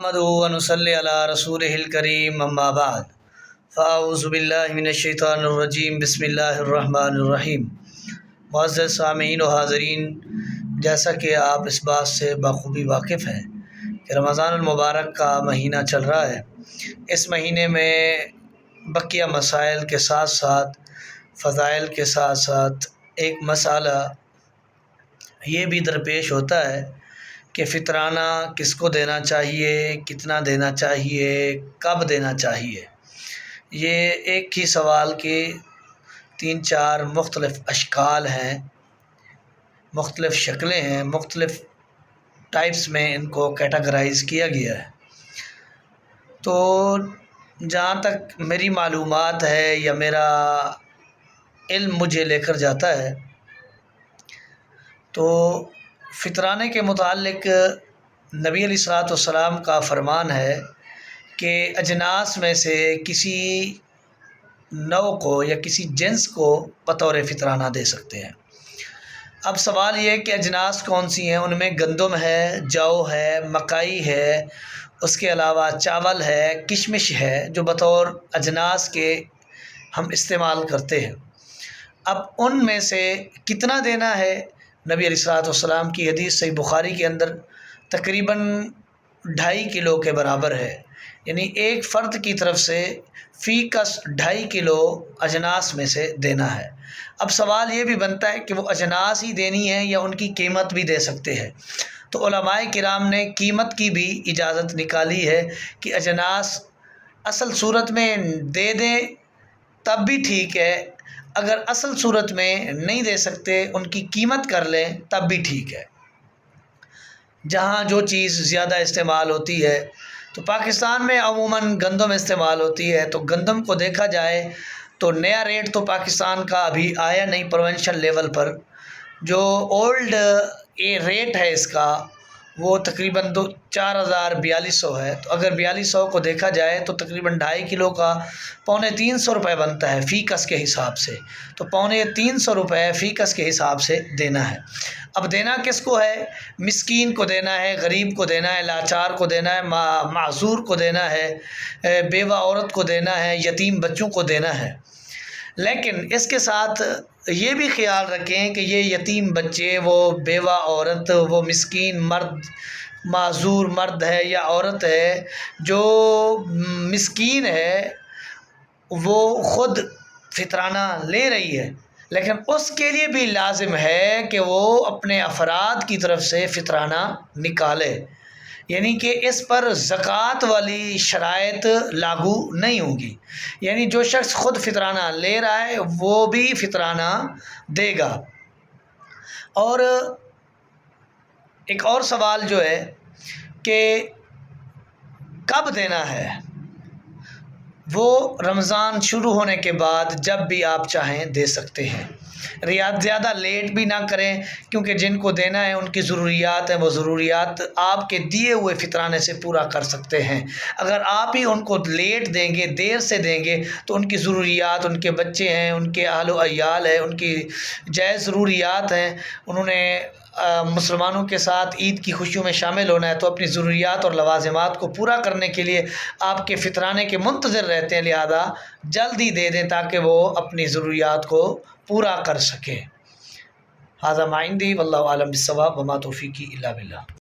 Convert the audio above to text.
نحمده ونصلي على رسوله الكريم اما بعد فاعوذ باللہ من الشیطان الرجیم بسم اللہ الرحمن الرحیم۔ معزز سامعین و حاضرین، جیسا کہ آپ اس بات سے بخوبی واقف ہیں کہ رمضان المبارک کا مہینہ چل رہا ہے، اس مہینے میں بقیہ مسائل کے ساتھ ساتھ فضائل کے ساتھ ساتھ ایک مسئلہ یہ بھی درپیش ہوتا ہے کہ فطرانہ کس کو دینا چاہیے، کتنا دینا چاہیے، کب دینا چاہیے۔ یہ ایک ہی سوال کے 3-4 مختلف اشکال ہیں، مختلف شکلیں ہیں، مختلف ٹائپس میں ان کو کیٹاگرائز کیا گیا ہے۔ تو جہاں تک میری معلومات ہے یا میرا علم مجھے لے کر جاتا ہے تو فطرانے کے متعلق نبی علیہ الصلوۃ والسلام کا فرمان ہے کہ اجناس میں سے کسی نوع کو یا کسی جنس کو بطور فطرانہ دے سکتے ہیں۔ اب سوال یہ ہے کہ اجناس کون سی ہیں؟ ان میں گندم ہے، جو ہے، مکئی ہے، اس کے علاوہ چاول ہے، کشمش ہے، جو بطور اجناس کے ہم استعمال کرتے ہیں۔ اب ان میں سے کتنا دینا ہے؟ نبی علیہ الصلوۃ والسلام کی حدیث صحیح بخاری کے اندر تقریباً 2.5 کلو کے برابر ہے، یعنی ایک فرد کی طرف سے فی کس 2.5 کلو اجناس میں سے دینا ہے۔ اب سوال یہ بھی بنتا ہے کہ وہ اجناس ہی دینی ہے یا ان کی قیمت بھی دے سکتے ہیں؟ تو علماء کرام نے قیمت کی بھی اجازت نکالی ہے کہ اجناس اصل صورت میں دے دیں تب بھی ٹھیک ہے، اگر اصل صورت میں نہیں دے سکتے ان کی قیمت کر لیں تب بھی ٹھیک ہے۔ جہاں جو چیز زیادہ استعمال ہوتی ہے تو پاکستان میں عموماً گندم استعمال ہوتی ہے، تو گندم کو دیکھا جائے تو نیا ریٹ تو پاکستان کا ابھی آیا نہیں پروونشل لیول پر، جو اولڈ ریٹ ہے اس کا وہ تقریباً 4,4200 ہے۔ تو اگر 4200 کو دیکھا جائے تو تقریباً 2.5 کلو کا 350 روپے بنتا ہے فی کس کے حساب سے، تو 350 روپے فی کس کے حساب سے دینا ہے۔ اب دینا کس کو ہے؟ مسکین کو دینا ہے، غریب کو دینا ہے، لاچار کو دینا ہے، معذور کو دینا ہے، بیوہ عورت کو دینا ہے، یتیم بچوں کو دینا ہے۔ لیکن اس کے ساتھ یہ بھی خیال رکھیں کہ یہ یتیم بچے، وہ بیوہ عورت، وہ مسکین مرد، معذور مرد ہے یا عورت ہے، جو مسکین ہے وہ خود فطرانہ لے رہی ہے، لیکن اس کے لیے بھی لازم ہے کہ وہ اپنے افراد کی طرف سے فطرانہ نکالے، یعنی کہ اس پر زکوٰۃ والی شرائط لاگو نہیں ہوں گی، یعنی جو شخص خود فطرانہ لے رہا ہے وہ بھی فطرانہ دے گا۔ اور ایک اور سوال جو ہے کہ کب دینا ہے؟ وہ رمضان شروع ہونے کے بعد جب بھی آپ چاہیں دے سکتے ہیں، زیادہ لیٹ بھی نہ کریں، کیونکہ جن کو دینا ہے ان کی ضروریات ہیں، وہ ضروریات آپ کے دیے ہوئے فطرانے سے پورا کر سکتے ہیں۔ اگر آپ ہی ان کو لیٹ دیں گے، دیر سے دیں گے تو ان کی ضروریات، ان کے بچے ہیں، ان کے اہل و عیال ہیں، ان کی جائز ضروریات ہیں، انہوں نے مسلمانوں کے ساتھ عید کی خوشیوں میں شامل ہونا ہے، تو اپنی ضروریات اور لوازمات کو پورا کرنے کے لیے آپ کے فطرانے کے منتظر رہتے ہیں، لہذا جلدی دے دیں تاکہ وہ اپنی ضروریات کو پورا کر سکیں۔ ھذا ما عندی واللہ اعلم بالصواب وما توفیقی الا باللہ۔